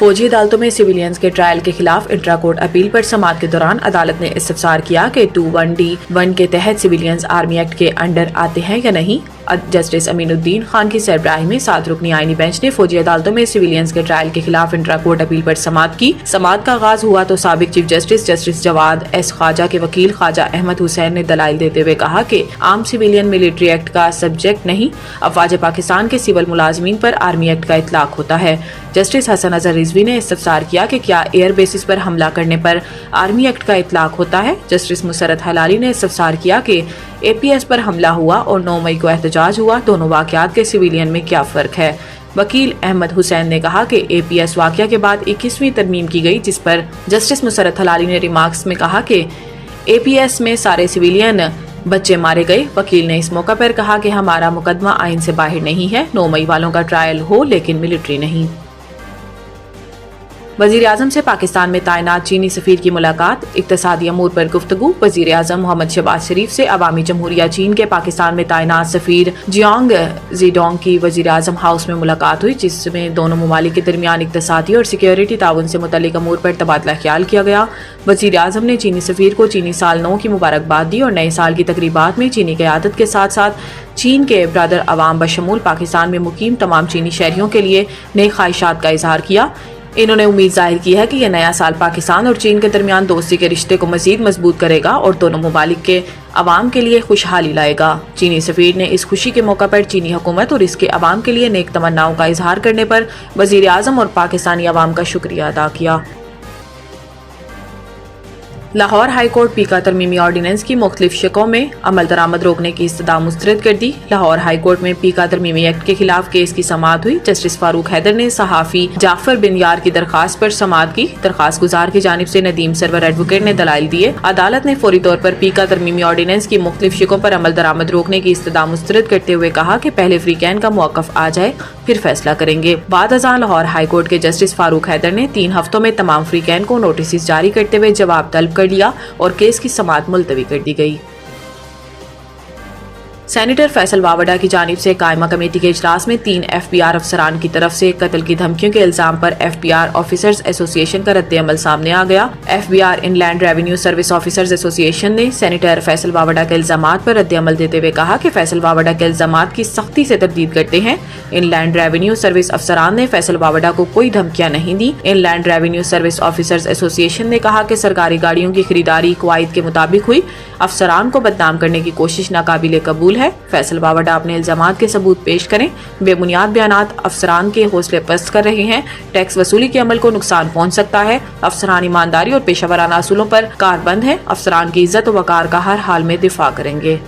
फौजी अदालतों में सिविलियंस के ट्रायल के खिलाफ इंट्रा कोर्ट अपील पर समाअत के दौरान अदालत ने इस्तफसार किया कि 21D1 के तहत सिविलियंस आर्मी एक्ट के अंडर आते हैं या नहीं। जस्टिस अमीनुद्दीन खान की सरबराही में 7 रुकनी आईनी बेंच ने फौजी अदालतों में सिविलियंस के ट्रायल के खिलाफ इंट्रा कोर्ट अपील पर समाअत की। समाअत का आगाज हुआ तो साबिक chief justice Jawwad S Khawaja के वकील ख्वाजा अहमद हुसैन ने दलाइल देते हुए कहा कि आम सिविलियन मिलिट्री एक्ट का सब्जेक्ट नहीं, अफवाज पाकिस्तान के सिविल मुलाजमीन पर आर्मी एक्ट का इतलाक होता है। जस्टिस हसन अजहर रिजवी ने इस्तफसार किया कि क्या एयर बेसिस पर हमला करने पर आर्मी एक्ट का इतलाक होता है। जस्टिस मुसरत हलाली ने इस्तफसार किया कि APS पर हमला हुआ और 9 मई को एहतजाज हुआ, दोनों वाक़यात के सिविलियन में क्या फ़र्क है। वकील अहमद हुसैन ने कहा कि APS वाक़या के बाद 21वीं तरमीम की गई, जिस पर जस्टिस मुसरत हलाली ने रिमार्क्स में कहा कि APS में सारे सिविलियन बच्चे मारे गए। वकील ने इस मौका पर कहा कि हमारा मुकदमा आइन से बाहर नहीं है, 9 मई वालों का ट्रायल हो लेकिन मिलिट्री नहीं। वजीर आजम से पाकिस्तान में तैनात चीनी सफीर की मुलाकात, इक्तसादी अमूर पर गुफ्तगू। वजीर आजम मोहम्मद शहबाज शरीफ से अवामी जमहूरिया चीन के पाकिस्तान में तैनात सफीर जियांग जीडोंग की वजीर आजम हाउस में मुलाकात हुई, जिसमें दोनों ममालिक के दरमियान इक्तसादी और सिक्योरिटी ताउन से मुतल्लिक अमूर पर तबादला ख्याल किया गया। वजीर आजम ने चीनी सफीर को चीनी साल 9 की मुबारकबाद दी और नए साल की तकरीबात में चीनी क़यादत के साथ साथ चीन के ब्रदर अवाम बशमूल पाकिस्तान में मुकीम तमाम चीनी शहरियों के लिए नई ख्वाहिशात का इजहार किया। इन्होंने उम्मीद जाहिर की है कि यह नया साल पाकिस्तान और चीन के दरमियान दोस्ती के रिश्ते को मजीद मजबूत करेगा और दोनों ममालिक के अवाम के लिए खुशहाली लाएगा। चीनी सफीर ने इस खुशी के मौका पर चीनी हुकूमत और इसके अवाम के लिए नेक तमन्नाओं का इजहार करने पर वजीर आजम और पाकिस्तानी अवाम का शुक्रिया अदा किया। लाहौर हाई कोर्ट पीका तरमीमी ऑर्डिनेंस की मुख्तलिफ शिकों में अमल दरामद रोकने की इस्तदा मुस्तरद कर दी। लाहौर हाई कोर्ट में पीका तरमीमी एक्ट के खिलाफ केस की समाअत हुई। जस्टिस फारूक हैदर ने सहाफ़ी जाफर बिन यार की दरखास्त पर समाअत की। दरखास्त गुजार की जानिब से नदीम सरवर एडवोकेट ने दलाइल दिए। अदालत ने फौरी तौर पर पीका तरमीमी ऑर्डिनेंस की मुख्तलिफ शिकों पर अमल दरामद रोकने की इस्तदा मुस्तरद करते हुए कहा कि पहले फ्रीकैन का मौक़िफ़ आ जाए फिर फैसला करेंगे। बाद अज़ां लाहौर हाई कोर्ट के जस्टिस फारूक हैदर ने 3 हफ्तों में तमाम फ्रीकैन को नोटिस जारी करते हुए जवाब तलब कर लिया और केस की समाअत मुलतवी कर दी गई। सेनेटर फैसल वावडा की जानिब से कायमा कमेटी के इजलास में 3 FBR अफसरान की तरफ से कत्ल की धमकियों के इल्जाम पर FBR ऑफिसर्स एसोसिएशन का रद्द-ए-अमल सामने आ गया। FBR inland revenue service officers association ने सेनेटर फैसल वावडा के इल्जामात पर रद्द-ए-अमल देते हुए कहा कि फैसल वावडा के इल्जामात की सख्ती से तरदीद करते हैं। इनलैंड रेवेन्यू सर्विस अफसरान ने फैसल वावडा को कोई धमकियां नहीं दी। Inland revenue service officers association ने कहा कि सरकारी गाड़ियों की खरीदारी कवायद के मुताबिक हुई। अफसरान को बदनाम करने की कोशिश नाकाबिले कबूल है। फैसल वावडा अपने इल्जामात के सबूत पेश करें। बेबुनियाद बयानात अफसरान के हौसले पस्त कर रहे हैं। टैक्स वसूली के अमल को नुकसान पहुंच सकता है। अफसरान ईमानदारी और पेशा वराना असूलों पर कारबंद है। अफसरान की इज्जत और वकार का हर हाल में दिफा करेंगे।